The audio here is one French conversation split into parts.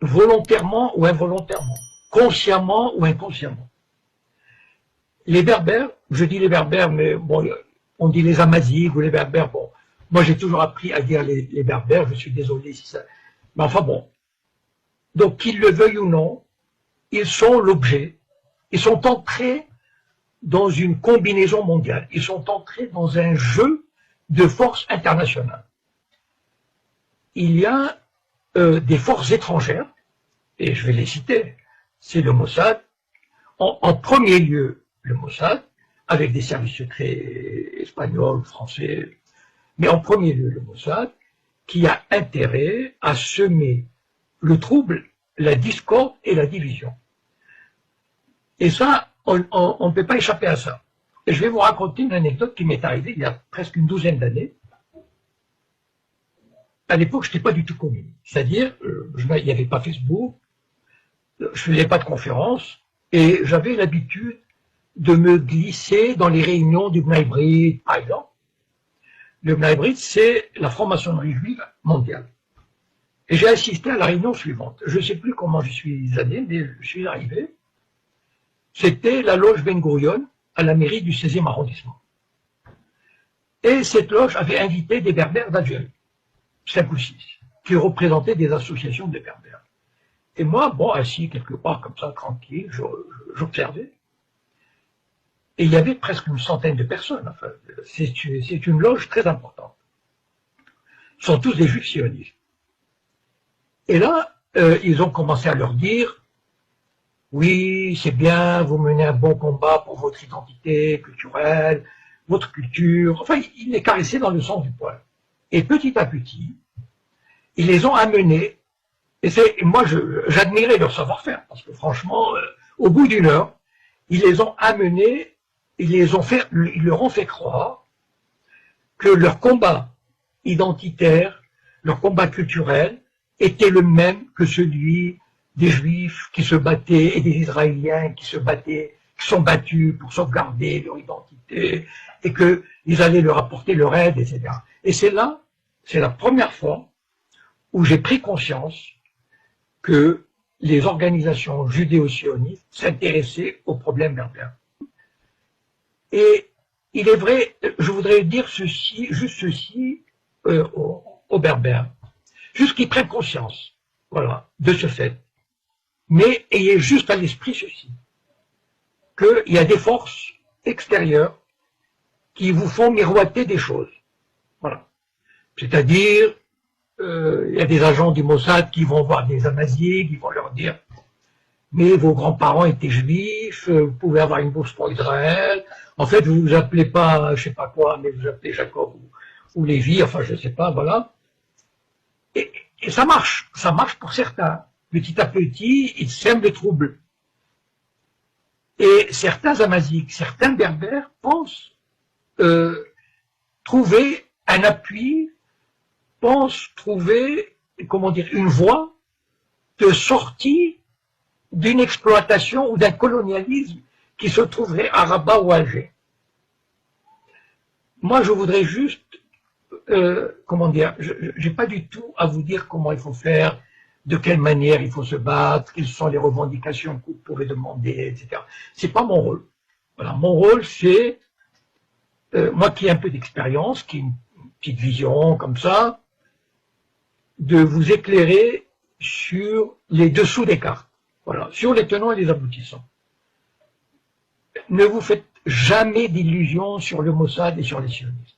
volontairement ou involontairement, consciemment ou inconsciemment. Les Berbères, je dis les Berbères, mais bon, on dit les Amazighs ou les Berbères, bon, moi j'ai toujours appris à dire les Berbères, je suis désolé si ça... Mais enfin bon, donc qu'ils le veuillent ou non, ils sont l'objet, ils sont entrés dans une combinaison mondiale, ils sont entrés dans un jeu de forces internationales. Il y a des forces étrangères, et je vais les citer, c'est le Mossad, en premier lieu le Mossad, avec des services secrets espagnols, français, mais en premier lieu le Mossad, qui a intérêt à semer le trouble, la discorde et la division. Et ça, on ne peut pas échapper à ça. Et je vais vous raconter une anecdote qui m'est arrivée il y a presque une douzaine d'années. À l'époque, je n'étais pas du tout connu. C'est-à-dire, il n'y avait pas Facebook, je ne faisais pas de conférences, et j'avais l'habitude de me glisser dans les réunions du Bnei Brit, par exemple. Le Bnei Brit, c'est la franc-maçonnerie juive mondiale. Et j'ai assisté à la réunion suivante. Je ne sais plus comment je suis allé, mais je suis arrivé. C'était la loge Ben Gurion à la mairie du 16e arrondissement. Et cette loge avait invité des Berbères d'Algérie, 5 ou 6, qui représentaient des associations de Berbères. Et moi, bon, assis quelque part comme ça, tranquille, j'observais. Et il y avait presque une centaine de personnes. Enfin, c'est une loge très importante. Ce sont tous des juifs sionistes. Et là, ils ont commencé à leur dire, oui, c'est bien, vous menez un bon combat pour votre identité culturelle, votre culture. Enfin, ils les caressaient dans le sens du poil. Et petit à petit, ils les ont amenés. Et moi, j'admirais leur savoir-faire, parce que franchement, au bout d'une heure, ils les ont amenés, ils leur ont fait croire que leur combat identitaire, leur combat culturel, était le même que celui des Juifs qui se battaient et des Israéliens qui sont battus pour sauvegarder leur identité et qu'ils allaient leur apporter leur aide, etc. Et c'est la première fois où j'ai pris conscience que les organisations judéo-sionistes s'intéressaient aux problèmes berbères. Et il est vrai, je voudrais dire juste ceci aux Berbères, juste qu'ils prennent conscience, voilà, de ce fait. Mais ayez juste à l'esprit ceci, qu'il y a des forces extérieures qui vous font miroiter des choses. Voilà. C'est-à-dire, il y a des agents du Mossad qui vont voir des Amazighs, qui vont leur dire « Mais vos grands-parents étaient juifs, vous pouvez avoir une bourse pour Israël, en fait, vous ne vous appelez pas, je sais pas quoi, mais vous appelez Jacob ou Lévi, enfin, je sais pas, voilà. » Et ça marche pour certains. Petit à petit, ils sèment le trouble. Et certains Amazighs, certains Berbères pensent trouver un appui, pensent trouver, comment dire, une voie de sortie d'une exploitation ou d'un colonialisme qui se trouverait à Rabat ou à Alger. Moi, je voudrais juste, comment dire, je n'ai pas du tout à vous dire comment il faut faire, de quelle manière il faut se battre, quelles sont les revendications que vous pouvez demander, etc. C'est pas mon rôle. Voilà, mon rôle, c'est, moi qui ai un peu d'expérience, qui ai une petite vision comme ça, de vous éclairer sur les dessous des cartes. Voilà, sur les tenants et les aboutissants. Ne vous faites jamais d'illusions sur le Mossad et sur les sionistes.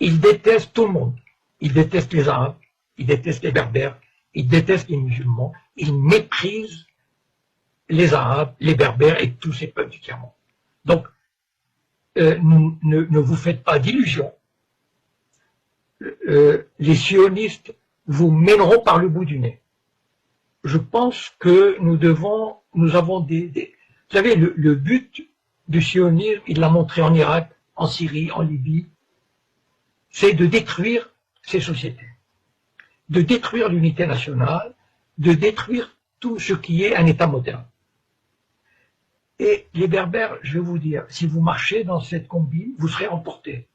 Ils détestent tout le monde. Ils détestent les Arabes, ils détestent les Berbères, ils détestent les musulmans, ils méprisent les Arabes, les Berbères et tous ces peuples du tiers-monde. Donc, ne vous faites pas d'illusions. Les sionistes vous mèneront par le bout du nez. Je pense que nous avons des vous savez, le but du sionisme, il l'a montré en Irak, en Syrie, en Libye, c'est de détruire ces sociétés, de détruire l'unité nationale, de détruire tout ce qui est un État moderne. Et les Berbères, je vais vous dire, si vous marchez dans cette combine, vous serez emportés.